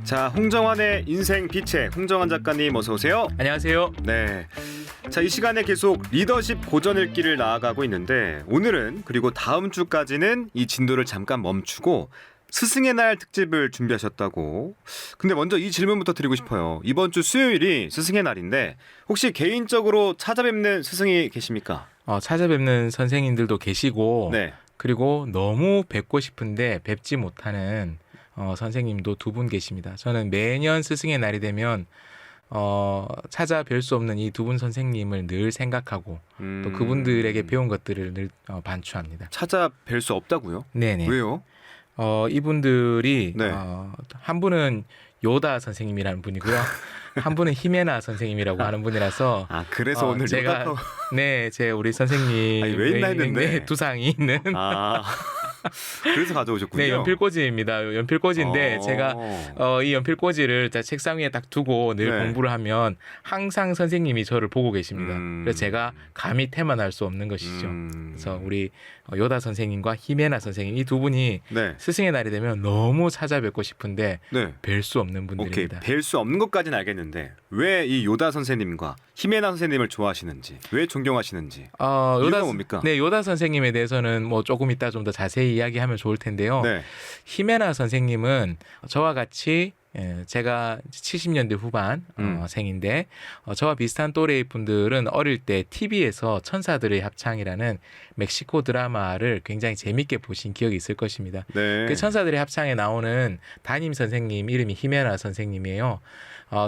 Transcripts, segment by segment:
자, 홍정환의 인생 빛의 홍정환 작가님 어서 오세요. 안녕하세요. 네. 자, 이 시간에 계속 리더십 고전 읽기를 나아가고 있는데 오늘은 그리고 다음 주까지는 이 진도를 잠깐 멈추고 스승의 날 특집을 준비하셨다고. 근데 먼저 이 질문부터 드리고 싶어요. 이번 주 수요일이 스승의 날인데 혹시 개인적으로 찾아뵙는 스승이 계십니까? 찾아뵙는 선생님들도 계시고 네. 그리고 너무 뵙고 싶은데 뵙지 못하는 선생님도 두 분 계십니다. 저는 매년 스승의 날이 되면 찾아뵐 수 없는 이 두 분 선생님을 늘 생각하고 또 그분들에게 배운 것들을 늘 반추합니다. 찾아뵐 수 없다고요? 네네. 왜요? 이분들이 네. 한 분은 요다 선생님이라는 분이고요. 한 분은 히메나 선생님이라고 하는 분이라서 그래서 오늘 제가 요다카오... 제 우리 선생님 아니, 왜 있나 했는데. 두상이 있는 그래서 가져오셨군요. 네, 연필꽂이입니다. 연필꽂이인데 제가 이 연필꽂이를 책상 위에 딱 두고 늘 네. 공부를 하면 항상 선생님이 저를 보고 계십니다. 그래서 제가 감히 태만할 수 없는 것이죠. 그래서 우리 요다 선생님과 히메나 선생님 이 두 분이 네. 스승의 날이 되면 너무 찾아뵙고 싶은데 네. 뵐 수 없는 분들입니다. 뵐 수 없는 것까지는 알겠는데 왜 이 요다 선생님과 히메나 선생님을 좋아하시는지, 왜 존경하시는지 이유가 뭡니까? 네, 요다 선생님에 대해서는 뭐 조금 이따 좀 더 자세히 이야기하면 좋을 텐데요. 네. 히메나 선생님은 저와 같이 제가 70년대 후반 생인데 저와 비슷한 또래의 분들은 어릴 때 TV에서 천사들의 합창이라는 멕시코 드라마를 굉장히 재밌게 보신 기억이 있을 것입니다. 네. 그 천사들의 합창에 나오는 담임 선생님 이름이 히메나 선생님이에요.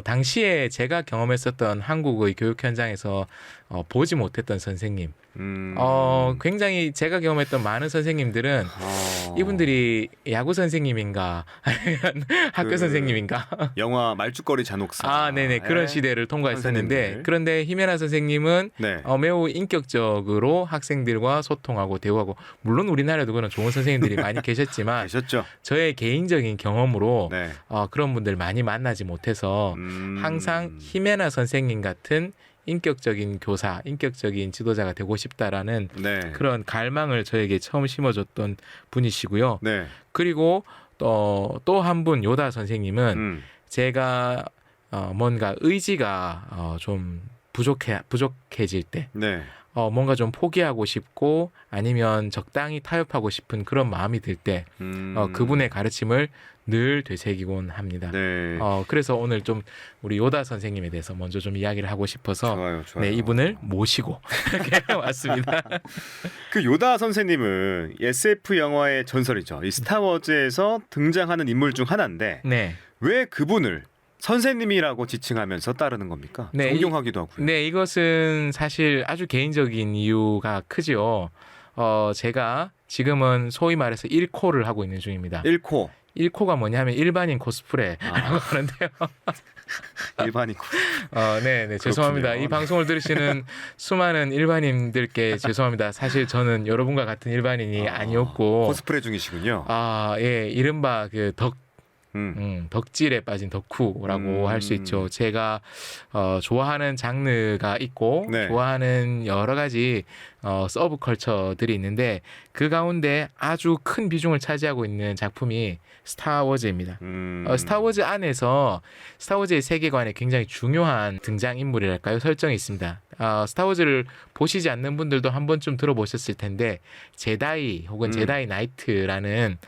당시에 제가 경험했었던 한국의 교육 현장에서 보지 못했던 선생님. 굉장히 제가 경험했던 많은 선생님들은 이분들이 야구 선생님인가 아니면 학교 선생님인가 영화 말죽거리 잔혹사 네네 그런 시대를 통과했었는데 선생님들. 그런데 히메나 선생님은 네. 매우 인격적으로 학생들과 소통하고 대화하고 물론 우리나라에도 그런 좋은 선생님들이 많이 계셨지만 계셨죠? 저의 개인적인 경험으로 네. 그런 분들 많이 만나지 못해서 항상 히메나 선생님 같은 인격적인 교사, 인격적인 지도자가 되고 싶다라는 네. 그런 갈망을 저에게 처음 심어줬던 분이시고요. 네. 그리고 또 한 분 요다 선생님은 제가 뭔가 의지가 좀 부족해질 때 네. 뭔가 좀 포기하고 싶고 아니면 적당히 타협하고 싶은 그런 마음이 들 때 그분의 가르침을 늘 되새기곤 합니다. 네. 그래서 오늘 좀 우리 요다 선생님에 대해서 먼저 좀 이야기를 하고 싶어서 좋아요. 네, 이분을 모시고 이렇게 왔습니다. 그 요다 선생님은 SF 영화의 전설이죠. 이 스타워즈에서 등장하는 인물 중 하나인데 네. 왜 그분을 선생님이라고 지칭하면서 따르는 겁니까? 네, 존경하기도 하고요. 네, 이것은 사실 아주 개인적인 이유가 크죠. 제가 지금은 소위 말해서 1코를 하고 있는 중입니다. 1코. 1코가 뭐냐면 일반인 코스프레라고 하는데요. 일반인 코스프레. 네, 죄송합니다. 이 방송을 들으시는 수많은 일반인들께 죄송합니다. 사실 저는 여러분과 같은 일반인이 아니었고 코스프레 중이시군요. 예, 이른바 그 덕질에 빠진 덕후라고 할 수 있죠. 제가 좋아하는 장르가 있고 네. 좋아하는 여러 가지 서브컬처들이 있는데 그 가운데 아주 큰 비중을 차지하고 있는 작품이 스타워즈입니다. 스타워즈 안에서 스타워즈의 세계관에 굉장히 중요한 등장인물이랄까요? 설정이 있습니다. 스타워즈를 보시지 않는 분들도 한 번쯤 들어보셨을 텐데 제다이 혹은 제다이 나이트라는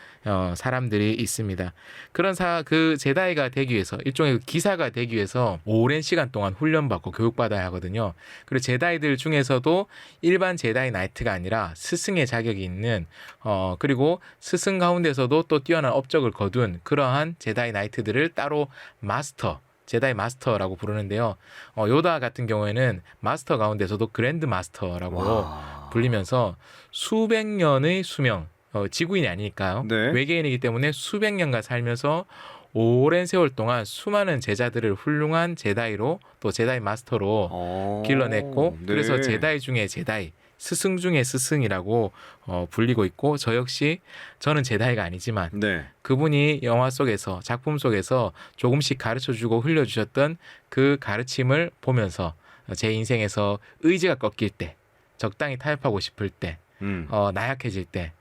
사람들이 있습니다. 그런 그 제다이가 되기 위해서 일종의 기사가 되기 위해서 오랜 시간 동안 훈련받고 교육받아야 하거든요. 그리고 제다이들 중에서도 일반 제다이 나이트가 아니라 스승의 자격이 있는 그리고 스승 가운데서도 또 뛰어난 업적을 거둔 그러한 제다이 나이트들을 따로 제다이 마스터라고 부르는데요. 요다 같은 경우에는 마스터 가운데서도 그랜드 마스터라고 불리면서 수백 년의 수명 지구인이 아니니까요. 네. 외계인이기 때문에 수백 년간 살면서 오랜 세월 동안 수많은 제자들을 훌륭한 제다이로 또 제다이 마스터로 길러냈고 네. 그래서 제다이 중에 제다이 스승 중에 스승이라고 불리고 있고 저 역시 저는 제다이가 아니지만 네. 그분이 영화 속에서 작품 속에서 조금씩 가르쳐주고 흘려주셨던 그 가르침을 보면서 제 인생에서 의지가 꺾일 때 적당히 타협하고 싶을 때 나약해질 때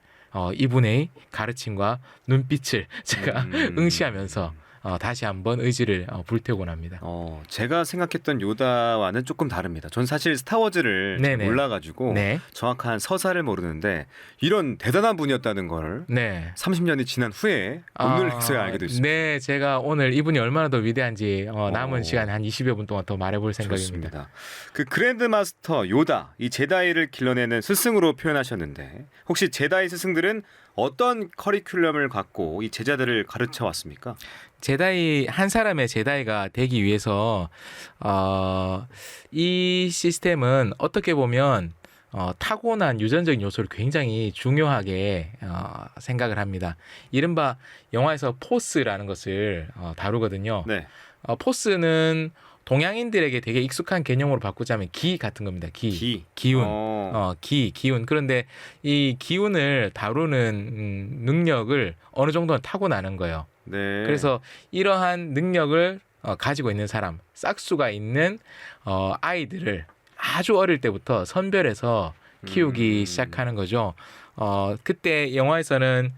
이분의 가르침과 눈빛을 제가 응시하면서 다시 한번 의지를 불태우곤 합니다. 제가 생각했던 요다와는 조금 다릅니다. 전 사실 스타워즈를 잘 네네. 몰라가지고 네. 정확한 서사를 모르는데 이런 대단한 분이었다는 걸 네. 30년이 지난 후에 오늘서야 알게 됐습니다. 네, 제가 오늘 이분이 얼마나 더 위대한지 남은 오. 시간 한 20여 분 동안 더 말해볼 생각입니다. 좋습니다. 그 그랜드 마스터 요다, 이 제다이를 길러내는 스승으로 표현하셨는데 혹시 제다이 스승들은 어떤 커리큘럼을 갖고 이 제자들을 가르쳐 왔습니까? 제다이 한 사람의 제다이가 되기 위해서 이 시스템은 어떻게 보면 타고난 유전적인 요소를 굉장히 중요하게 생각을 합니다. 이른바 영화에서 포스라는 것을 다루거든요. 네. 포스는 동양인들에게 되게 익숙한 개념으로 바꾸자면 기 같은 겁니다. 기운. 기운. 그런데 이 기운을 다루는 능력을 어느 정도는 타고나는 거예요. 네. 그래서 이러한 능력을 가지고 있는 사람, 싹수가 있는 아이들을 아주 어릴 때부터 선별해서 키우기 시작하는 거죠. 그때 영화에서는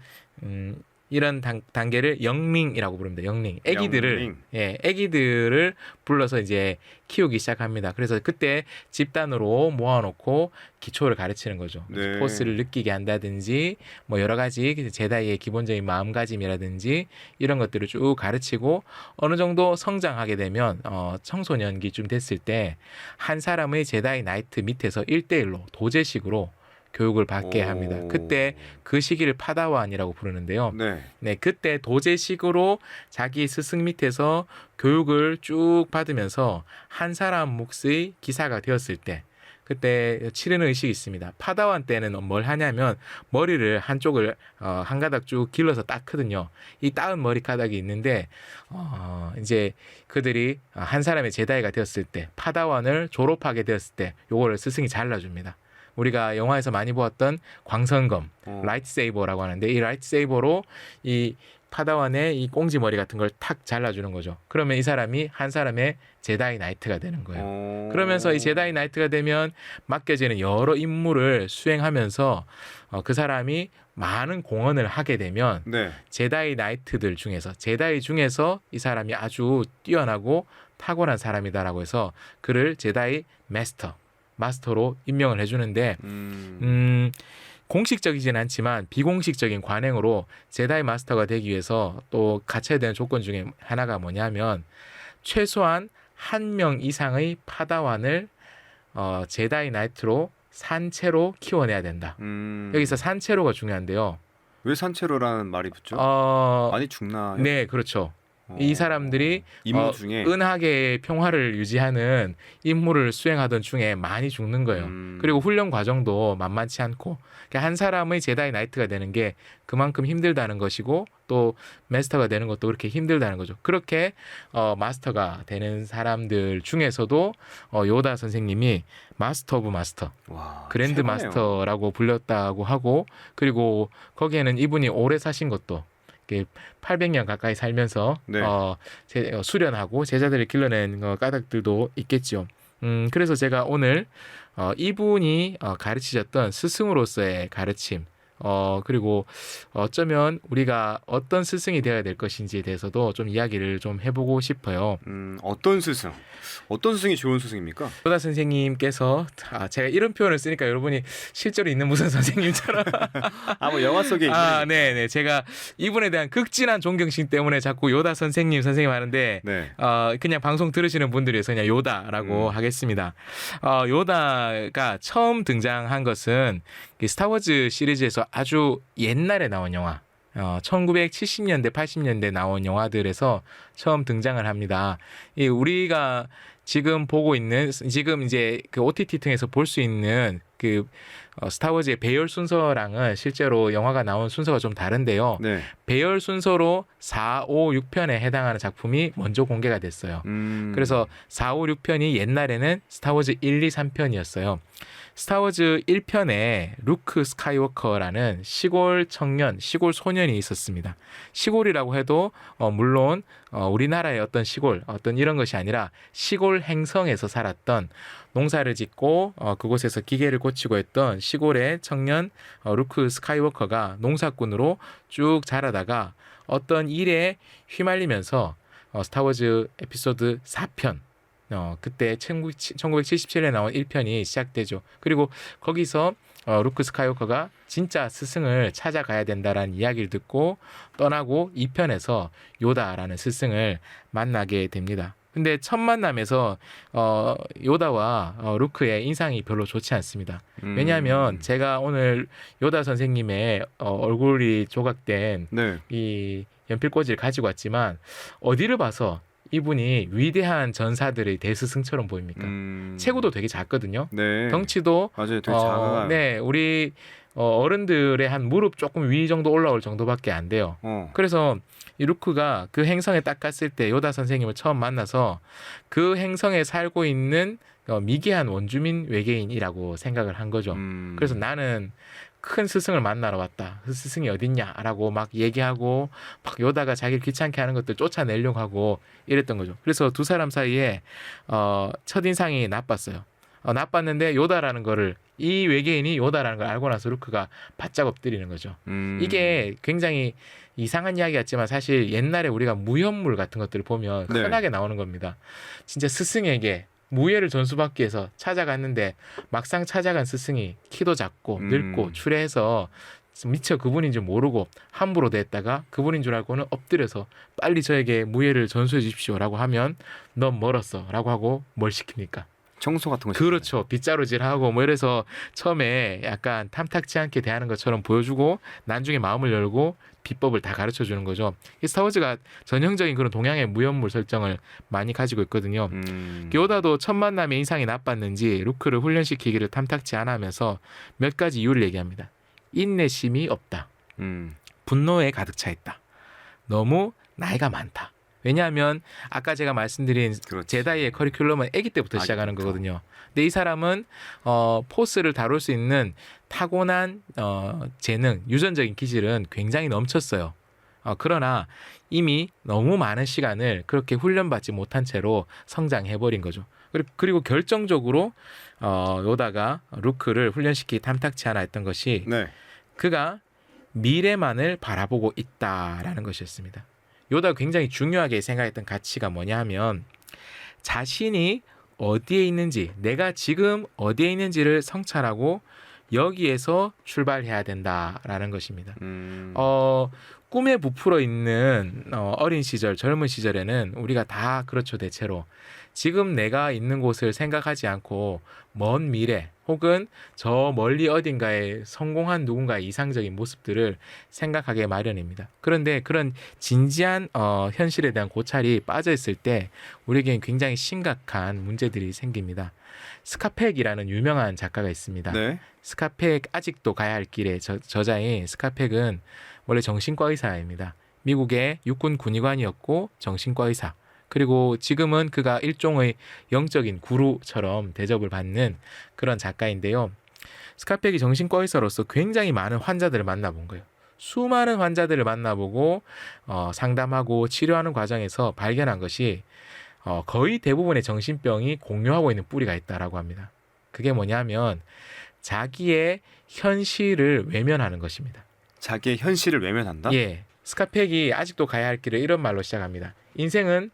이런 단계를 영링이라고 부릅니다. 영링. 애기들을 불러서 이제 키우기 시작합니다. 그래서 그때 집단으로 모아놓고 기초를 가르치는 거죠. 네. 포스를 느끼게 한다든지 뭐 여러 가지 제다이의 기본적인 마음가짐이라든지 이런 것들을 쭉 가르치고 어느 정도 성장하게 되면 청소년기쯤 됐을 때 한 사람의 제다이 나이트 밑에서 1대1로 도제식으로 교육을 받게 합니다. 그때 그 시기를 파다완이라고 부르는데요. 네. 네, 그때 도제식으로 자기 스승 밑에서 교육을 쭉 받으면서 한 사람 몫의 기사가 되었을 때 그때 치르는 의식이 있습니다. 파다완 때는 뭘 하냐면 머리를 한쪽을 한 가닥 쭉 길러서 닦거든요. 이 닦은 머리카락이 있는데 이제 그들이 한 사람의 제다이가 되었을 때 파다완을 졸업하게 되었을 때 요거를 스승이 잘라줍니다. 우리가 영화에서 많이 보았던 광선검, 라이트세이버라고 하는데 이 라이트세이버로 이 파다완의 이 꽁지 머리 같은 걸 탁 잘라주는 거죠. 그러면 이 사람이 한 사람의 제다이 나이트가 되는 거예요. 그러면서 이 제다이 나이트가 되면 맡겨지는 여러 임무를 수행하면서 그 사람이 많은 공헌을 하게 되면 네. 제다이 나이트들 중에서 제다이 중에서 이 사람이 아주 뛰어나고 탁월한 사람이다라고 해서 그를 제다이 마스터로 임명을 해주는데 공식적이진 않지만 비공식적인 관행으로 제다이 마스터가 되기 위해서 또 갖춰야 되는 조건 중에 하나가 뭐냐면 최소한 한 명 이상의 파다완을 제다이 나이트로 산채로 키워내야 된다. 여기서 산채로가 중요한데요. 왜 산채로라는 말이 붙죠? 많이 죽나요? 네, 그렇죠. 이 사람들이 임무 중에 은하계의 평화를 유지하는 임무를 수행하던 중에 많이 죽는 거예요. 그리고 훈련 과정도 만만치 않고 그러니까 한 사람의 제다이 나이트가 되는 게 그만큼 힘들다는 것이고 또 마스터가 되는 것도 그렇게 힘들다는 거죠. 그렇게 마스터가 되는 사람들 중에서도 요다 선생님이 마스터 오브 마스터, 그랜드 최고네요. 마스터라고 불렸다고 하고 그리고 거기에는 이분이 오래 사신 것도 800년 가까이 살면서 네. 수련하고 제자들을 길러낸 까닭들도 있겠죠. 그래서 제가 오늘 이분이 가르치셨던 스승으로서의 가르침 그리고 어쩌면 우리가 어떤 스승이 되어야 될 것인지에 대해서도 좀 이야기를 좀 해보고 싶어요. 어떤 스승? 어떤 스승이 좋은 스승입니까? 요다 선생님께서 제가 이런 표현을 쓰니까 여러분이 실제로 있는 무슨 선생님처럼 뭐 영화 속에 있는 네네 제가 이분에 대한 극진한 존경심 때문에 자꾸 요다 선생님 하는데 네. 그냥 방송 들으시는 분들에서 그냥 요다라고 하겠습니다. 요다가 처음 등장한 것은 스타워즈 시리즈에서 아주 옛날에 나온 영화 1970년대 80년대 나온 영화들에서 처음 등장을 합니다. 우리가 지금 보고 있는 지금 이제 그 OTT 통해서 볼 수 있는 그 스타워즈의 배열 순서랑은 실제로 영화가 나온 순서가 좀 다른데요. 네. 배열 순서로 4, 5, 6편에 해당하는 작품이 먼저 공개가 됐어요. 그래서 4, 5, 6편이 옛날에는 스타워즈 1, 2, 3편이었어요. 스타워즈 1편에 루크 스카이워커라는 시골 청년, 시골 소년이 있었습니다. 시골이라고 해도 물론 우리나라의 어떤 시골, 어떤 이런 것이 아니라 시골 행성에서 살았던 농사를 짓고 그곳에서 기계를 고치고 했던 시골의 청년 루크 스카이워커가 농사꾼으로 쭉 자라다가 어떤 일에 휘말리면서 스타워즈 에피소드 4편 그때 1977년에 나온 1편이 시작되죠. 그리고 거기서 루크 스카이워커가 진짜 스승을 찾아가야 된다라는 이야기를 듣고 떠나고 2편에서 요다라는 스승을 만나게 됩니다. 근데 첫 만남에서 요다와 루크의 인상이 별로 좋지 않습니다. 왜냐하면 제가 오늘 요다 선생님의 얼굴이 조각된 네. 이 연필꽂이를 가지고 왔지만 어디를 봐서 이분이 위대한 전사들의 대스승처럼 보입니까? 체구도 되게 작거든요. 네. 덩치도 맞아요. 되게 작아요. 네, 우리 어른들의 한 무릎 조금 위 정도 올라올 정도밖에 안 돼요. 그래서 이 루크가 그 행성에 딱 갔을 때 요다 선생님을 처음 만나서 그 행성에 살고 있는 미개한 원주민 외계인이라고 생각을 한 거죠. 그래서 나는 큰 스승을 만나러 왔다. 그 스승이 어딨냐라고 막 얘기하고 막 요다가 자기를 귀찮게 하는 것들 쫓아내려고 하고 이랬던 거죠. 그래서 두 사람 사이에 첫인상이 나빴어요. 나빴는데 요다라는 거를 이 외계인이 요다라는 걸 알고 나서 루크가 바짝 엎드리는 거죠. 이게 굉장히 이상한 이야기 같지만 사실 옛날에 우리가 무협물 같은 것들을 보면 네. 흔하게 나오는 겁니다. 진짜 스승에게 무예를 전수받기 위해서 찾아갔는데 막상 찾아간 스승이 키도 작고 늙고 추레해서 미처 그분인 줄 모르고 함부로 대했다가 그분인 줄 알고는 엎드려서 빨리 저에게 무예를 전수해 주십시오라고 하면 넌 멀었어 라고 하고 뭘 시킵니까? 청소 같은 거. 그렇죠. 빗자루질하고 뭐 이래서 처음에 약간 탐탁지 않게 대하는 것처럼 보여주고 나중에 마음을 열고 비법을 다 가르쳐 주는 거죠. 이 스타워즈가 전형적인 그런 동양의 무협물 설정을 많이 가지고 있거든요. 요다도 첫 만남에 인상이 나빴는지 루크를 훈련시키기를 탐탁지 않아 하면서 몇 가지 이유를 얘기합니다. 인내심이 없다. 분노에 가득 차 있다. 너무 나이가 많다. 왜냐하면 아까 제가 말씀드린 그렇지. 제다이의 커리큘럼은 아기 때부터 시작하는 아기부터. 거거든요. 근데 이 사람은 포스를 다룰 수 있는 타고난 재능, 유전적인 기질은 굉장히 넘쳤어요. 그러나 이미 너무 많은 시간을 그렇게 훈련받지 못한 채로 성장해버린 거죠. 그리고 결정적으로 요다가 루크를 훈련시키기 탐탁치 않아 했던 것이 네. 그가 미래만을 바라보고 있다라는 것이었습니다. 요다가 굉장히 중요하게 생각했던 가치가 뭐냐 하면 자신이 어디에 있는지, 내가 지금 어디에 있는지를 성찰하고 여기에서 출발해야 된다라는 것입니다. 꿈에 부풀어 있는 어린 시절, 젊은 시절에는 우리가 다 그렇죠, 대체로. 지금 내가 있는 곳을 생각하지 않고 먼 미래 혹은 저 멀리 어딘가에 성공한 누군가의 이상적인 모습들을 생각하게 마련입니다. 그런데 그런 진지한 현실에 대한 고찰이 빠져 있을 때 우리에게는 굉장히 심각한 문제들이 생깁니다. 스카펙이라는 유명한 작가가 있습니다. 네. 스카펙 아직도 가야 할 길의 저자인 스카펙은 원래 정신과 의사입니다. 미국의 육군 군의관이었고 정신과 의사. 그리고 지금은 그가 일종의 영적인 구루처럼 대접을 받는 그런 작가인데요. 스카펙이 정신과 의사로서 굉장히 많은 환자들을 만나본 거예요. 수많은 환자들을 만나보고 상담하고 치료하는 과정에서 발견한 것이 거의 대부분의 정신병이 공유하고 있는 뿌리가 있다라고 합니다. 그게 뭐냐면 자기의 현실을 외면하는 것입니다. 자기의 현실을 외면한다? 예, 스카펙이 아직도 가야 할 길을 이런 말로 시작합니다. 인생은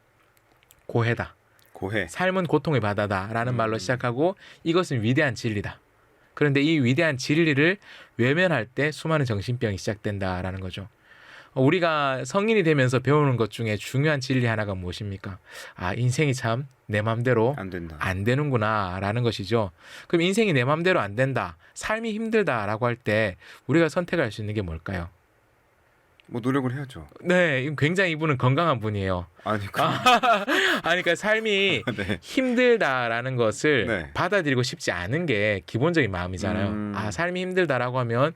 고해다. 고해. 삶은 고통의 바다다라는 말로 시작하고 이것은 위대한 진리다. 그런데 이 위대한 진리를 외면할 때 수많은 정신병이 시작된다라는 거죠. 우리가 성인이 되면서 배우는 것 중에 중요한 진리 하나가 무엇입니까? 인생이 참 내 맘대로 안 된다. 안 되는구나라는 것이죠. 그럼 인생이 내 맘대로 안 된다, 삶이 힘들다라고 할 때 우리가 선택할 수 있는 게 뭘까요? 뭐 노력을 해야죠. 네, 굉장히 이분은 건강한 분이에요. 아니 그러니까 삶이 네. 힘들다라는 것을 네. 받아들이고 싶지 않은 게 기본적인 마음이잖아요. 삶이 힘들다라고 하면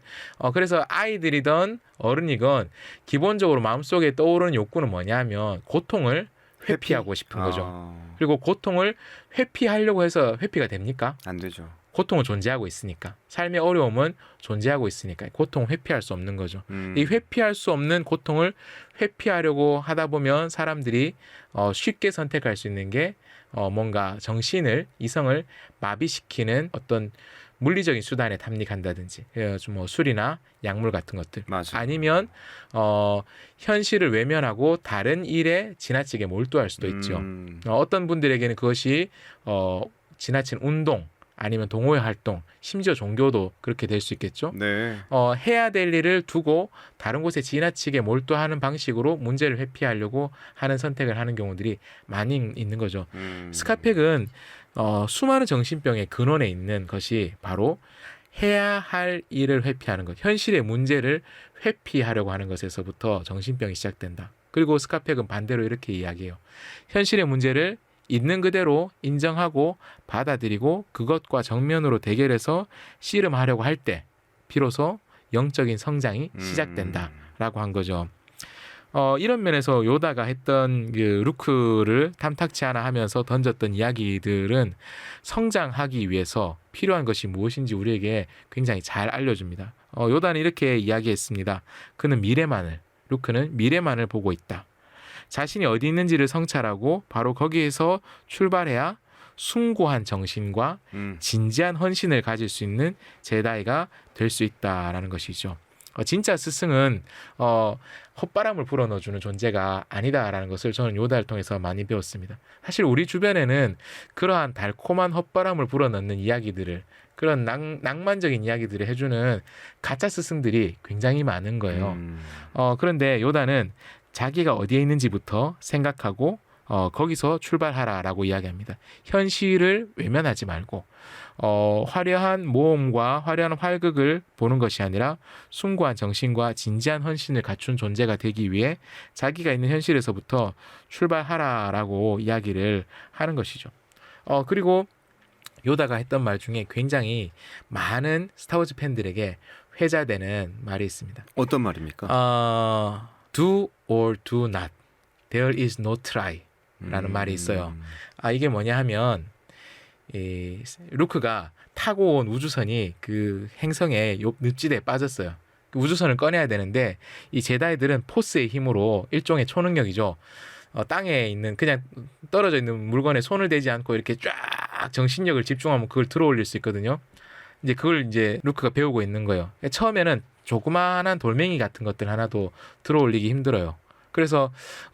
그래서 아이들이든 어른이건 기본적으로 마음속에 떠오르는 욕구는 뭐냐면 고통을 회피하고 싶은 거죠. 그리고 고통을 회피하려고 해서 회피가 됩니까? 안 되죠. 고통은 존재하고 있으니까. 삶의 어려움은 존재하고 있으니까 고통을 회피할 수 없는 거죠. 이 회피할 수 없는 고통을 회피하려고 하다 보면 사람들이 쉽게 선택할 수 있는 게 뭔가 정신을, 이성을 마비시키는 어떤 물리적인 수단에 탐닉한다든지 뭐 술이나 약물 같은 것들 맞아. 아니면 현실을 외면하고 다른 일에 지나치게 몰두할 수도 있죠. 어떤 분들에게는 그것이 지나친 운동 아니면 동호회 활동, 심지어 종교도 그렇게 될 수 있겠죠. 네. 해야 될 일을 두고 다른 곳에 지나치게 몰두하는 방식으로 문제를 회피하려고 하는 선택을 하는 경우들이 많이 있는 거죠. 스카펙은 수많은 정신병의 근원에 있는 것이 바로 해야 할 일을 회피하는 것, 현실의 문제를 회피하려고 하는 것에서부터 정신병이 시작된다. 그리고 스카펙은 반대로 이렇게 이야기해요. 현실의 문제를 있는 그대로 인정하고 받아들이고 그것과 정면으로 대결해서 씨름하려고 할 때 비로소 영적인 성장이 시작된다라고 한 거죠. 이런 면에서 요다가 했던 그 루크를 탐탁치 않아 하면서 던졌던 이야기들은 성장하기 위해서 필요한 것이 무엇인지 우리에게 굉장히 잘 알려줍니다. 요다는 이렇게 이야기했습니다. 루크는 미래만을 보고 있다. 자신이 어디 있는지를 성찰하고 바로 거기에서 출발해야 숭고한 정신과 진지한 헌신을 가질 수 있는 제다이가 될 수 있다라는 것이죠. 진짜 스승은 헛바람을 불어넣어주는 존재가 아니다라는 것을 저는 요다를 통해서 많이 배웠습니다. 사실 우리 주변에는 그러한 달콤한 헛바람을 불어넣는 이야기들을 그런 낭만적인 이야기들을 해주는 가짜 스승들이 굉장히 많은 거예요. 그런데 요다는 자기가 어디에 있는지부터 생각하고 거기서 출발하라라고 이야기합니다. 현실을 외면하지 말고 화려한 모험과 화려한 활극을 보는 것이 아니라 숭고한 정신과 진지한 헌신을 갖춘 존재가 되기 위해 자기가 있는 현실에서부터 출발하라라고 이야기를 하는 것이죠. 그리고 요다가 했던 말 중에 굉장히 많은 스타워즈 팬들에게 회자되는 말이 있습니다. 어떤 말입니까? Do or do not. There is no try. 라는 말이 있어요. 이게 뭐냐 하면 루크가 타고 온 우주선이 그 행성의 늪지대에 빠졌어요. 그 우주선을 꺼내야 되는데 이 제다이들은 포스의 힘으로 일종의 초능력이죠. 땅에 있는 그냥 떨어져 있는 물건에 손을 대지 않고 이렇게 쫙 정신력을 집중하면 그걸 들어올릴 수 있거든요. 그걸 루크가 배우고 있는 거예요. 처음에는 조그마한 돌멩이 같은 것들 하나도 들어올리기 힘들어요. 그래서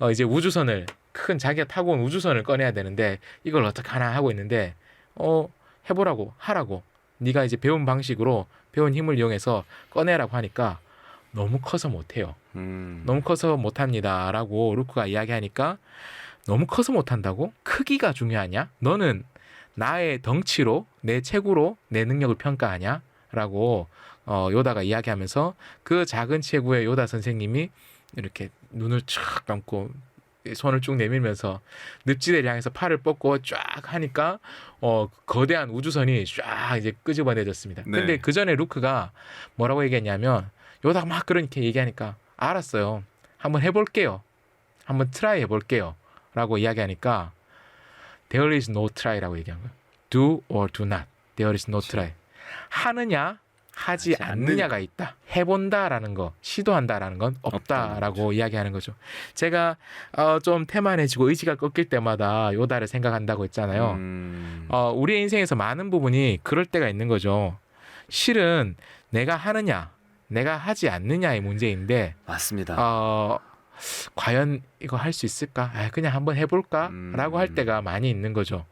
이제 우주선을 큰 자기가 타고 온 우주선을 꺼내야 되는데 이걸 어떻게 하나 하고 있는데 해보라고 하라고 네가 이제 배운 방식으로 배운 힘을 이용해서 꺼내라고 하니까 너무 커서 못해요. 너무 커서 못합니다라고 루크가 이야기하니까 너무 커서 못한다고? 크기가 중요하냐? 너는 나의 덩치로 내 체구로 내 능력을 평가하냐? 라고 요다가 이야기하면서 그 작은 체구의 요다 선생님이 이렇게 눈을 쫙 감고 손을 쭉 내밀면서 늪지대를 향해서 팔을 뻗고 쫙 하니까 거대한 우주선이 쫙 이제 끄집어내졌습니다. 네. 근데 그 전에 루크가 뭐라고 얘기했냐면 요다가 막 그렇게 얘기하니까 알았어요. 한번 해볼게요. 한번 트라이 해볼게요. 라고 이야기하니까 There is no try라고 얘기한 거예요. Do or do not. There is no try. 하느냐 하지 않느냐가 있다. 해본다라는 거, 시도한다라는 건 없다라고 이야기하는 거죠. 제가 좀 태만해지고 의지가 꺾일 때마다 요다를 생각한다고 했잖아요. 우리의 인생에서 많은 부분이 그럴 때가 있는 거죠. 실은 내가 하느냐, 내가 하지 않느냐의 문제인데 맞습니다. 과연 이거 할 수 있을까? 그냥 한번 해볼까? 라고 할 때가 많이 있는 거죠.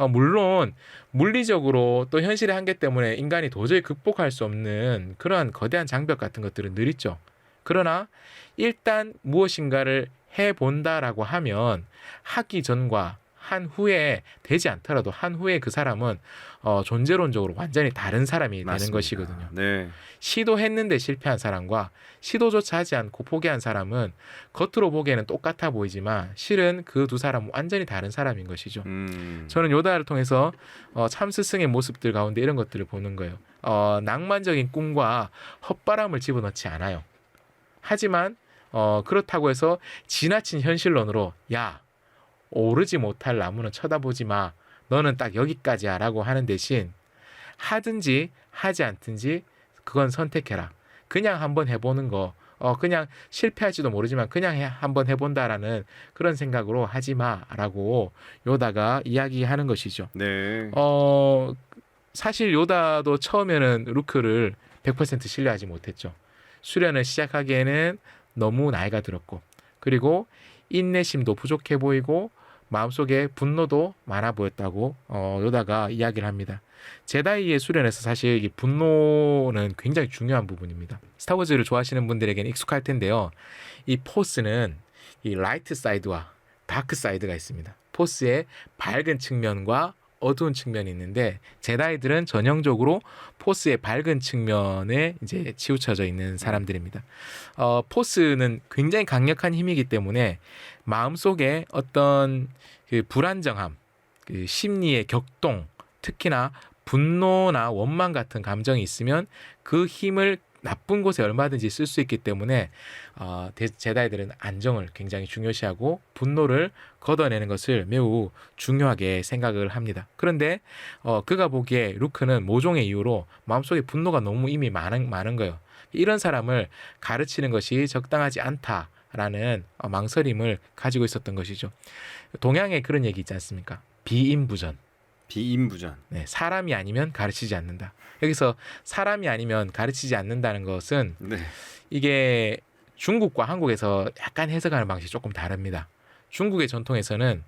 물론 물리적으로 또 현실의 한계 때문에 인간이 도저히 극복할 수 없는 그러한 거대한 장벽 같은 것들은 늘 있죠. 그러나 일단 무엇인가를 해본다라고 하면 하기 전과 한 후에 되지 않더라도 한 후에 그 사람은 존재론적으로 완전히 다른 사람이 되는 맞습니다. 것이거든요. 네. 시도했는데 실패한 사람과 시도조차 하지 않고 포기한 사람은 겉으로 보기에는 똑같아 보이지만 실은 그 두 사람은 완전히 다른 사람인 것이죠. 저는 요다를 통해서 참 스승의 모습들 가운데 이런 것들을 보는 거예요. 낭만적인 꿈과 헛바람을 집어넣지 않아요. 하지만 그렇다고 해서 지나친 현실론으로 야 오르지 못할 나무는 쳐다보지 마. 너는 딱 여기까지야 라고 하는 대신 하든지 하지 않든지 그건 선택해라. 그냥 한번 해보는 거 그냥 실패할지도 모르지만 그냥 한번 해본다라는 그런 생각으로 하지 마라고 요다가 이야기하는 것이죠. 네. 사실 요다도 처음에는 루크를 100% 신뢰하지 못했죠. 수련을 시작하기에는 너무 나이가 들었고, 그리고 인내심도 부족해 보이고 마음속에 분노도 많아 보였다고 요다가 이야기를 합니다. 제다이의 수련에서 사실 이 분노는 굉장히 중요한 부분입니다. 스타워즈를 좋아하시는 분들에게는 익숙할 텐데요. 이 포스는 이 라이트 사이드와 다크 사이드가 있습니다. 포스의 밝은 측면과 어두운 측면이 있는데 제다이들은 전형적으로 포스의 밝은 측면에 이제 치우쳐져 있는 사람들입니다. 포스는 굉장히 강력한 힘이기 때문에 마음속에 어떤 그 불안정함, 그 심리의 격동, 특히나 분노나 원망 같은 감정이 있으면 그 힘을 나쁜 곳에 얼마든지 쓸 수 있기 때문에 제다이들은 안정을 굉장히 중요시하고 분노를 걷어내는 것을 매우 중요하게 생각을 합니다. 그런데 그가 보기에 루크는 모종의 이유로 마음속에 분노가 너무 이미 많은 거예요. 이런 사람을 가르치는 것이 적당하지 않다라는 망설임을 가지고 있었던 것이죠. 동양에 그런 얘기 있지 않습니까? 비인부전. 비인부전. 네, 사람이 아니면 가르치지 않는다. 여기서 사람이 아니면 가르치지 않는다는 것은 네. 이게 중국과 한국에서 약간 해석하는 방식이 조금 다릅니다. 중국의 전통에서는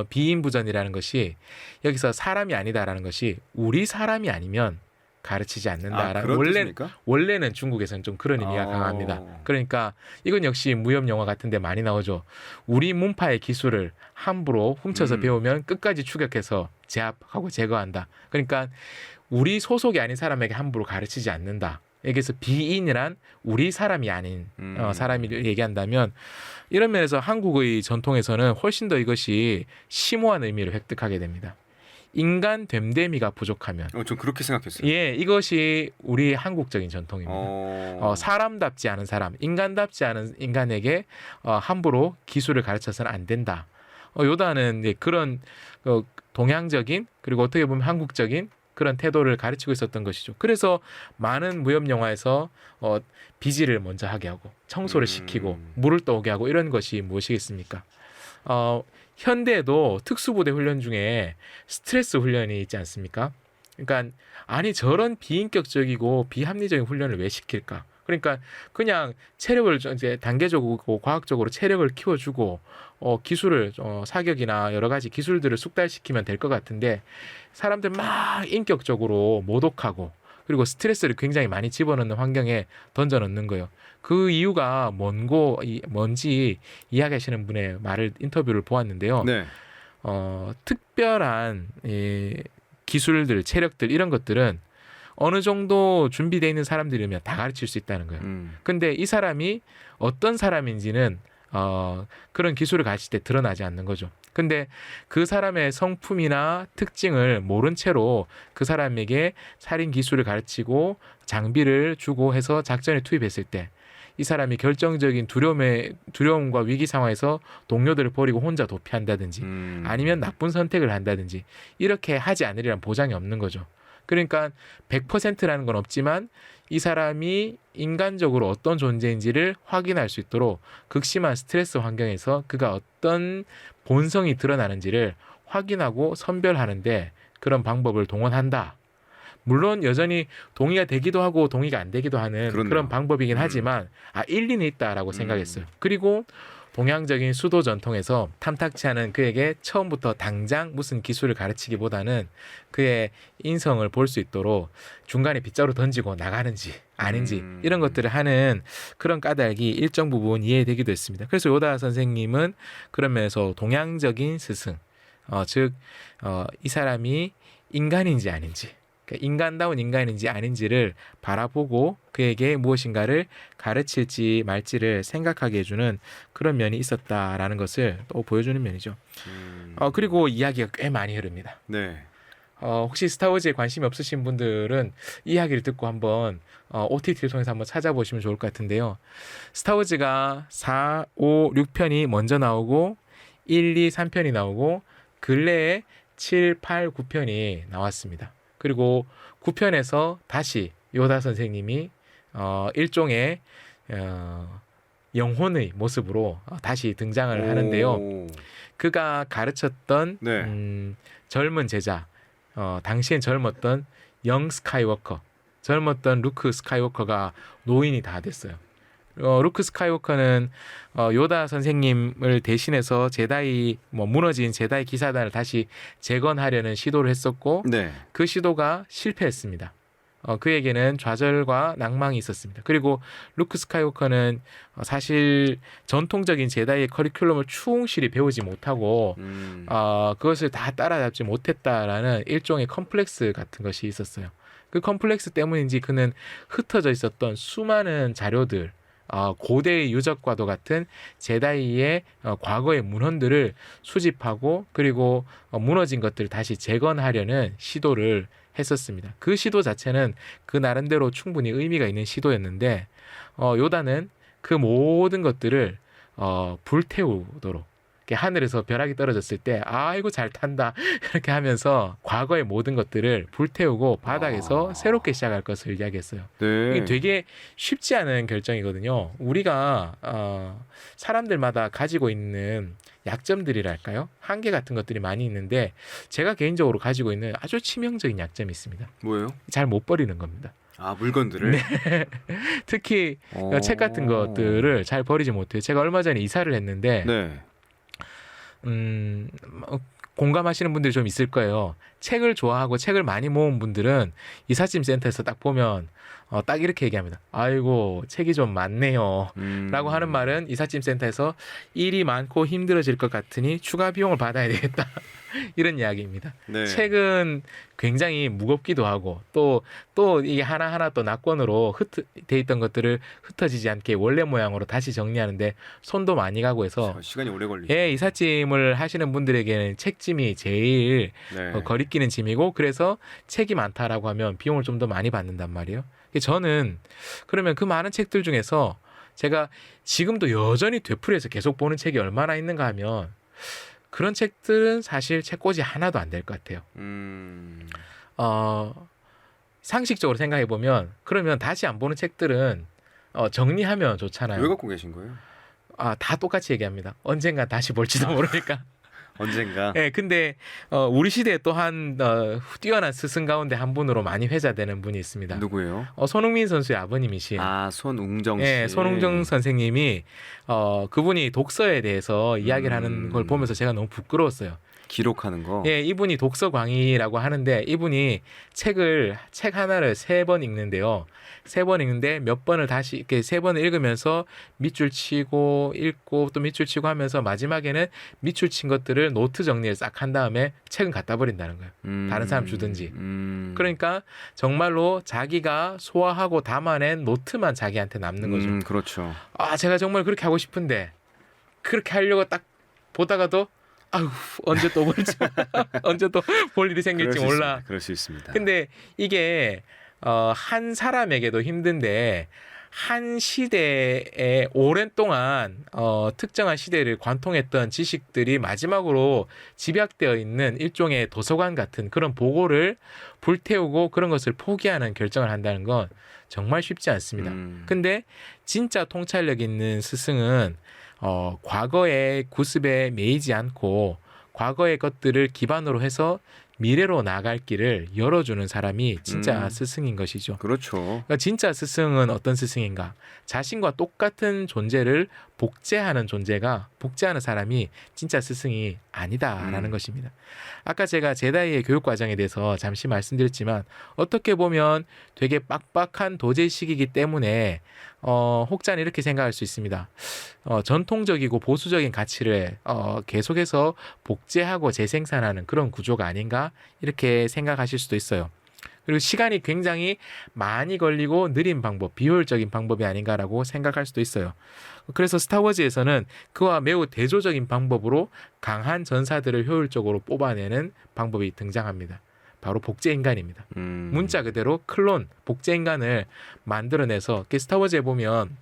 비인부전이라는 것이 여기서 사람이 아니다라는 것이 우리 사람이 아니면 가르치지 않는다라는 그런 뜻입니까? 원래는 중국에서는 좀 그런 의미가 강합니다. 그러니까 이건 역시 무협 영화 같은데 많이 나오죠. 우리 문파의 기술을 함부로 훔쳐서 배우면 끝까지 추격해서 제압하고 제거한다. 그러니까 우리 소속이 아닌 사람에게 함부로 가르치지 않는다. 여기서 비인이란 우리 사람이 아닌 사람을 얘기한다면 이런 면에서 한국의 전통에서는 훨씬 더 이것이 심오한 의미를 획득하게 됩니다. 인간 됨됨이가 부족하면 전 그렇게 생각했어요. 예, 이것이 우리 한국적인 전통입니다. 사람답지 않은 사람, 인간답지 않은 인간에게 함부로 기술을 가르쳐서는 안 된다. 요다는 그런 동양적인 그리고 어떻게 보면 한국적인 그런 태도를 가르치고 있었던 것이죠. 그래서 많은 무협 영화에서 비지를 먼저 하게 하고 청소를 시키고 물을 떠오게 하고 이런 것이 무엇이겠습니까? 현대에도 특수부대 훈련 중에 스트레스 훈련이 있지 않습니까? 그러니까 아니 저런 비인격적이고 비합리적인 훈련을 왜 시킬까? 그러니까 그냥 체력을 이제 단계적으로 과학적으로 체력을 키워주고 기술을 사격이나 여러 가지 기술들을 숙달시키면 될 것 같은데 사람들 막 인격적으로 모독하고 그리고 스트레스를 굉장히 많이 집어넣는 환경에 던져넣는 거예요. 그 이유가 뭔지 이야기하시는 분의 인터뷰를 보았는데요. 네. 특별한 기술들, 체력들 이런 것들은 어느 정도 준비되어 있는 사람들이면 다 가르칠 수 있다는 거예요. 근데 이 사람이 어떤 사람인지는 그런 기술을 가르칠 때 드러나지 않는 거죠. 근데 그 사람의 성품이나 특징을 모른 채로 그 사람에게 살인 기술을 가르치고 장비를 주고 해서 작전에 투입했을 때 이 사람이 결정적인 두려움과 위기 상황에서 동료들을 버리고 혼자 도피한다든지 아니면 나쁜 선택을 한다든지 이렇게 하지 않으리란 보장이 없는 거죠. 그러니까 100%라는 건 없지만 이 사람이 인간적으로 어떤 존재인지를 확인할 수 있도록 극심한 스트레스 환경에서 그가 어떤 본성이 드러나는지를 확인하고 선별하는데 그런 방법을 동원한다. 물론 여전히 동의가 되기도 하고 동의가 안 되기도 하는 그렇네요. 그런 방법이긴 하지만 일리는 있다라고 생각했어요. 그리고 동양적인 수도 전통에서 탐탁치 않은 그에게 처음부터 당장 무슨 기술을 가르치기보다는 그의 인성을 볼 수 있도록 중간에 빗자루 던지고 나가는지 아닌지 이런 것들을 하는 그런 까닭이 일정 부분 이해되기도 했습니다. 그래서 요다 선생님은 그런 면에서 동양적인 스승, 즉 이 사람이 인간인지 아닌지 인간다운 인간인지 아닌지를 바라보고 그에게 무엇인가를 가르칠지 말지를 생각하게 해주는 그런 면이 있었다라는 것을 또 보여주는 면이죠. 그리고 이야기가 꽤 많이 흐릅니다. 네. 혹시 스타워즈에 관심이 없으신 분들은 이 이야기를 듣고 한번 OTT를 통해서 한번 찾아보시면 좋을 것 같은데요. 스타워즈가 4, 5, 6편이 먼저 나오고 1, 2, 3편이 나오고 근래에 7, 8, 9편이 나왔습니다. 그리고 9편에서 다시 요다 선생님이 일종의 영혼의 모습으로 다시 등장을 하는데요. 그가 가르쳤던 네. 젊은 제자 당시엔 젊었던 영 스카이워커, 젊었던 루크 스카이워커가 노인이 다 됐어요. 루크 스카이워커는 요다 선생님을 대신해서 제다이 무너진 제다이 기사단을 다시 재건하려는 시도를 했었고 네. 그 시도가 실패했습니다. 그에게는 좌절과 낭망이 있었습니다. 그리고 루크 스카이워커는 사실 전통적인 제다이의 커리큘럼을 충실히 배우지 못하고 그것을 다 따라잡지 못했다라는 일종의 컴플렉스 같은 것이 있었어요. 그 컴플렉스 때문인지 그는 흩어져 있었던 수많은 자료들, 고대의 유적과도 같은 제다이의 과거의 문헌들을 수집하고 그리고 무너진 것들을 다시 재건하려는 시도를 했었습니다. 그 시도 자체는 그 나름대로 충분히 의미가 있는 시도였는데 요다는 그 모든 것들을 불태우도록 이렇게 하늘에서 벼락이 떨어졌을 때 아이고 잘 탄다 이렇게 하면서 과거의 모든 것들을 불태우고 바닥에서 새롭게 시작할 것을 이야기했어요. 네. 이게 되게 쉽지 않은 결정이거든요. 우리가 사람들마다 가지고 있는 약점들이랄까요? 한계 같은 것들이 많이 있는데 제가 개인적으로 가지고 있는 아주 치명적인 약점이 있습니다. 뭐예요? 잘 못 버리는 겁니다. 물건들을. 특히 책 같은 것들을 잘 버리지 못해요. 제가 얼마 전에 이사를 했는데 네. 공감하시는 분들이 좀 있을 거예요. 책을 좋아하고 책을 많이 모은 분들은 이삿짐 센터에서 딱 보면 딱 이렇게 얘기합니다. 아이고 책이 좀 많네요. 라고 하는 말은 이삿짐 센터에서 일이 많고 힘들어질 것 같으니 추가 비용을 받아야 되겠다. 이런 이야기입니다. 네. 책은 굉장히 무겁기도 하고 또 이게 하나하나 또 낙권으로 돼 있던 것들을 흩어지지 않게 원래 모양으로 다시 정리하는데 손도 많이 가고 해서 시간이 오래 걸리죠. 예, 이삿짐을 하시는 분들에게는 책짐이 제일 네. 거리끼는 짐이고 그래서 책이 많다라고 하면 비용을 좀 더 많이 받는단 말이에요. 저는 그러면 그 많은 책들 중에서 제가 지금도 여전히 되풀이해서 계속 보는 책이 얼마나 있는가 하면 그런 책들은 사실 책꽂이 하나도 안 될 것 같아요. 상식적으로 생각해 보면 그러면 다시 안 보는 책들은 정리하면 좋잖아요. 왜 갖고 계신 거예요? 다 똑같이 얘기합니다. 언젠가 다시 볼지도 모르니까. 언젠가. 네, 근데 우리 시대에 또한 뛰어난 스승 가운데 한 분으로 많이 회자되는 분이 있습니다. 누구예요? 손흥민 선수의 아버님이신 손웅정 씨. 네, 손흥정 선생님이 그분이 독서에 대해서 이야기를 하는 걸 보면서 제가 너무 부끄러웠어요. 기록하는 거. 예, 이분이 독서광이라고 하는데 이분이 책 하나를 3번 읽는데요. 3번 읽는데 몇 번을 다시 이렇게 3번을 읽으면서 밑줄 치고 읽고 또 밑줄 치고 하면서 마지막에는 밑줄 친 것들을 노트 정리를 싹 한 다음에 책은 갖다 버린다는 거예요. 다른 사람 주든지. 그러니까 정말로 자기가 소화하고 담아낸 노트만 자기한테 남는 거죠. 그렇죠. 제가 정말 그렇게 하고 싶은데 그렇게 하려고 딱 보다가도 언제 또 볼지 언제 또 볼 일이 생길지 몰라. 그럴 수 있습니다. 근데 이게 한 사람에게도 힘든데 한 시대에 오랜 동안 특정한 시대를 관통했던 지식들이 마지막으로 집약되어 있는 일종의 도서관 같은 그런 보고를 불태우고 그런 것을 포기하는 결정을 한다는 건 정말 쉽지 않습니다. 근데 진짜 통찰력 있는 스승은 과거의 구습에 매이지 않고 과거의 것들을 기반으로 해서 미래로 나아갈 길을 열어주는 사람이 진짜 스승인 것이죠. 그렇죠. 그러니까 진짜 스승은 어떤 스승인가? 자신과 똑같은 존재를 복제하는 사람이 진짜 스승이 아니다라는 것입니다. 아까 제가 제다이의 교육 과정에 대해서 잠시 말씀드렸지만 어떻게 보면 되게 빡빡한 도제식이기 때문에 혹자는 이렇게 생각할 수 있습니다. 전통적이고 보수적인 가치를 계속해서 복제하고 재생산하는 그런 구조가 아닌가 이렇게 생각하실 수도 있어요. 그리고 시간이 굉장히 많이 걸리고 느린 방법, 비효율적인 방법이 아닌가라고 생각할 수도 있어요. 그래서 스타워즈에서는 그와 매우 대조적인 방법으로 강한 전사들을 효율적으로 뽑아내는 방법이 등장합니다. 바로 복제인간입니다. 문자 그대로 클론, 복제인간을 만들어내서 스타워즈에 보면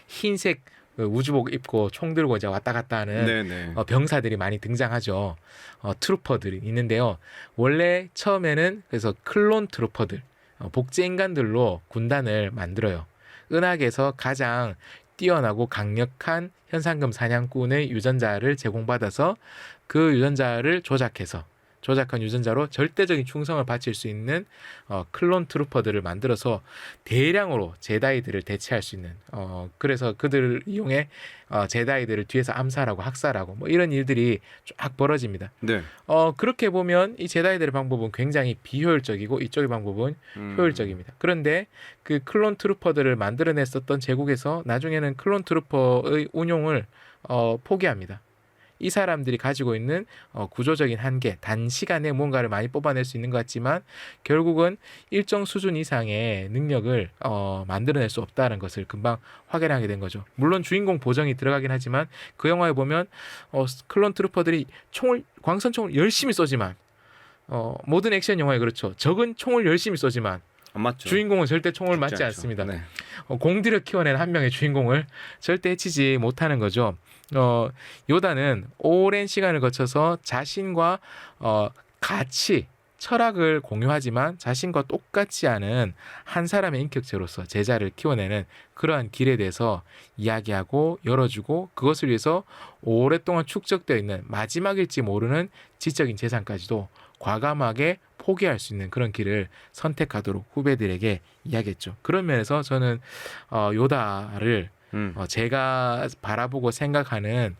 흰색 우주복 입고 총 들고 이제 왔다 갔다 하는 병사들이 많이 등장하죠. 트루퍼들이 있는데요. 원래 처음에는 그래서 클론 트루퍼들, 복제 인간들로 군단을 만들어요. 은하계에서 가장 뛰어나고 강력한 현상금 사냥꾼의 유전자를 제공받아서 그 유전자를 조작해서 조작한 유전자로 절대적인 충성을 바칠 수 있는 클론 트루퍼들을 만들어서 대량으로 제다이들을 대체할 수 있는 그래서 그들을 이용해 제다이들을 뒤에서 암살하고 학살하고 뭐 이런 일들이 쫙 벌어집니다. 네. 그렇게 보면 이 제다이들의 방법은 굉장히 비효율적이고 이쪽의 방법은 효율적입니다. 그런데 그 클론 트루퍼들을 만들어냈었던 제국에서 나중에는 클론 트루퍼의 운용을 포기합니다. 이 사람들이 가지고 있는 구조적인 한계, 단시간에 뭔가를 많이 뽑아낼 수 있는 것 같지만 결국은 일정 수준 이상의 능력을 만들어낼 수 없다는 것을 금방 확인하게 된 거죠. 물론 주인공 보정이 들어가긴 하지만 그 영화에 보면 클론 트루퍼들이 광선총을 열심히 쏘지만 모든 액션 영화에 그렇죠. 적은 총을 열심히 쏘지만 안 맞죠. 주인공은 절대 총을 맞지 않죠. 않습니다. 네. 공들여 키워낸 한 명의 주인공을 절대 해치지 못하는 거죠. 요다는 오랜 시간을 거쳐서 자신과 같이 철학을 공유하지만 자신과 똑같지 않은 한 사람의 인격체로서 제자를 키워내는 그러한 길에 대해서 이야기하고 열어주고 그것을 위해서 오랫동안 축적되어 있는 마지막일지 모르는 지적인 재산까지도 과감하게 포기할 수 있는 그런 길을 선택하도록 후배들에게 이야기했죠. 그런 면에서 저는 요다를 제가 바라보고 생각하는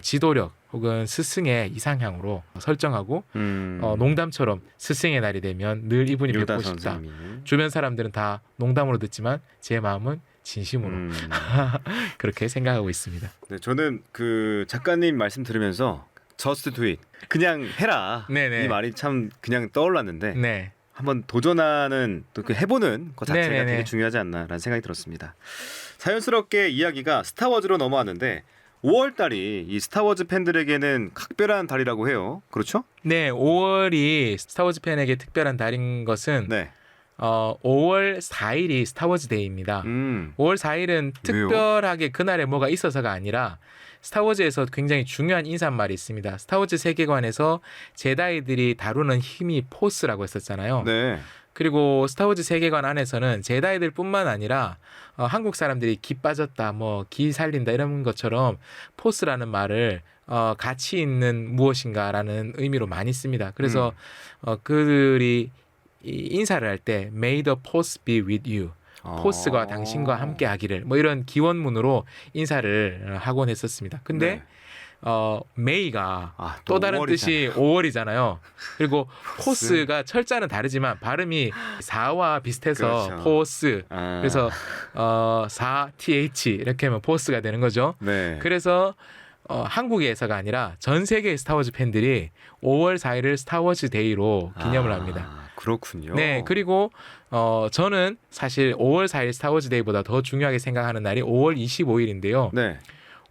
지도력 혹은 스승의 이상향으로 설정하고 농담처럼 스승의 날이 되면 늘 이분이 뵙고 요다 싶다. 선생님이. 주변 사람들은 다 농담으로 듣지만 제 마음은 진심으로 그렇게 생각하고 있습니다. 네, 저는 그 작가님 말씀 들으면서 Just do it. 그냥 해라. 네네. 이 말이 참 그냥 떠올랐는데 네. 한번 도전하는 또 그 해보는 것 자체가 네네네. 되게 중요하지 않나라는 생각이 들었습니다. 자연스럽게 이야기가 스타워즈로 넘어왔는데 5월 달이 이 스타워즈 팬들에게는 각별한 달이라고 해요. 그렇죠? 네, 5월이 스타워즈 팬에게 특별한 달인 것은 네. 5월 4일이 스타워즈 데이입니다. 5월 4일은 왜요? 특별하게 그날에 뭐가 있어서가 아니라 스타워즈에서 굉장히 중요한 인사말이 있습니다. 스타워즈 세계관에서 제다이들이 다루는 힘이 포스라고 했었잖아요. 네. 그리고 스타워즈 세계관 안에서는 제다이들뿐만 아니라 한국 사람들이 기 빠졌다, 뭐 기 살린다 이런 것처럼 포스라는 말을 가치 있는 무엇인가라는 의미로 많이 씁니다. 그래서 그들이 이 인사를 할 때 May the Force be with you. 포스가 당신과 함께 하기를 뭐 이런 기원문으로 인사를 하곤 했었습니다. 근데 메이가 또 다른 5월이잖아요. 뜻이 5월이잖아요. 그리고 포스가 철자는 다르지만 발음이 4와 비슷해서 그렇죠. 포스. 그래서 4th 이렇게 하면 포스가 되는 거죠. 네. 그래서 한국에서가 아니라 전 세계의 스타워즈 팬들이 5월 4일을 스타워즈 데이로 기념을 합니다. 그렇군요. 네, 그리고 저는 사실 5월 4일 스타워즈 데이보다 더 중요하게 생각하는 날이 5월 25일인데요. 네.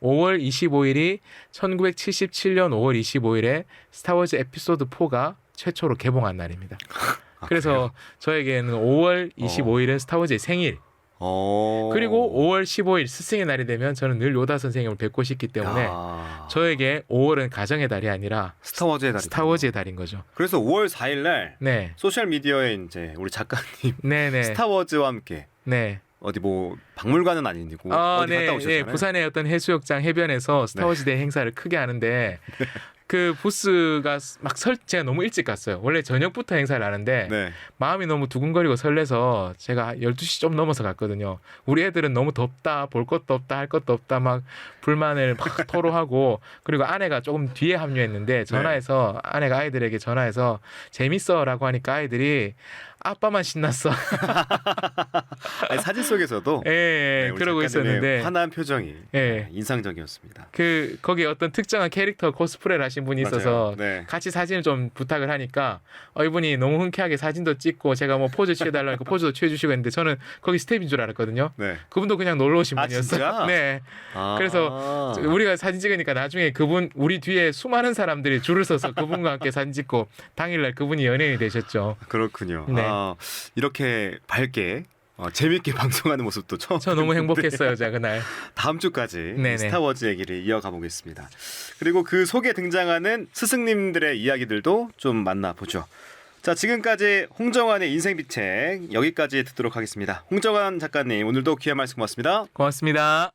5월 25일이 1977년 5월 25일에 스타워즈 에피소드 4가 최초로 개봉한 날입니다. 그래서 저에게는 5월 25일은 스타워즈의 생일. 그리고 5월 15일 스승의 날이 되면 저는 늘 요다 선생님을 뵙고 싶기 때문에 저에게 5월은 가정의 달이 아니라 스타워즈의 달이. 스타워즈의 달인 거죠. 그래서 5월 4일 날 네, 소셜 미디어에 이제 우리 작가님 네. 스타워즈와 함께 네. 어디 뭐 박물관은 아니고 어디 갔다 오셨잖아요. 부산의 어떤 해수욕장 해변에서 스타워즈 데이 행사를 크게 하는데 그 부스가 제가 너무 일찍 갔어요. 원래 저녁부터 행사를 하는데 네. 마음이 너무 두근거리고 설레서 제가 12시 좀 넘어서 갔거든요. 우리 애들은 너무 덥다, 볼 것도 없다, 할 것도 없다 막 불만을 막 토로하고 그리고 아내가 조금 뒤에 합류했는데 전화해서 아내가 아이들에게 전화해서 재밌어라고 하니까 아이들이 아빠만 신났어. 아니, 사진 속에서도 네, 우리 그러고 작가님의 있었는데 환한 표정이 예. 인상적이었습니다. 거기에 어떤 특정한 캐릭터 코스프레를 하신 분이 있어서 맞아요. 네. 같이 사진을 좀 부탁을 하니까 이분이 너무 흔쾌하게 사진도 찍고 제가 뭐 포즈 취해달라니까 포즈도 취해주시고 했는데 저는 거기 스텝인 줄 알았거든요. 네. 그분도 그냥 놀러 오신 분이었어요. 진짜? 네. 그래서 우리가 사진 찍으니까 나중에 그분 우리 뒤에 수많은 사람들이 줄을 서서 그분과 함께 사진 찍고 당일날 그분이 연예인이 되셨죠. 그렇군요. 네. 이렇게 밝게 재밌게 방송하는 모습도 처음. 저 너무 봤는데 행복했어요, 제가 그날. 다음 주까지 네네. 스타워즈 얘기를 이어가 보겠습니다. 그리고 그 속에 등장하는 스승님들의 이야기들도 좀 만나보죠. 자, 지금까지 홍정환의 인생비책 여기까지 듣도록 하겠습니다. 홍정환 작가님 오늘도 귀한 말씀 고맙습니다. 고맙습니다.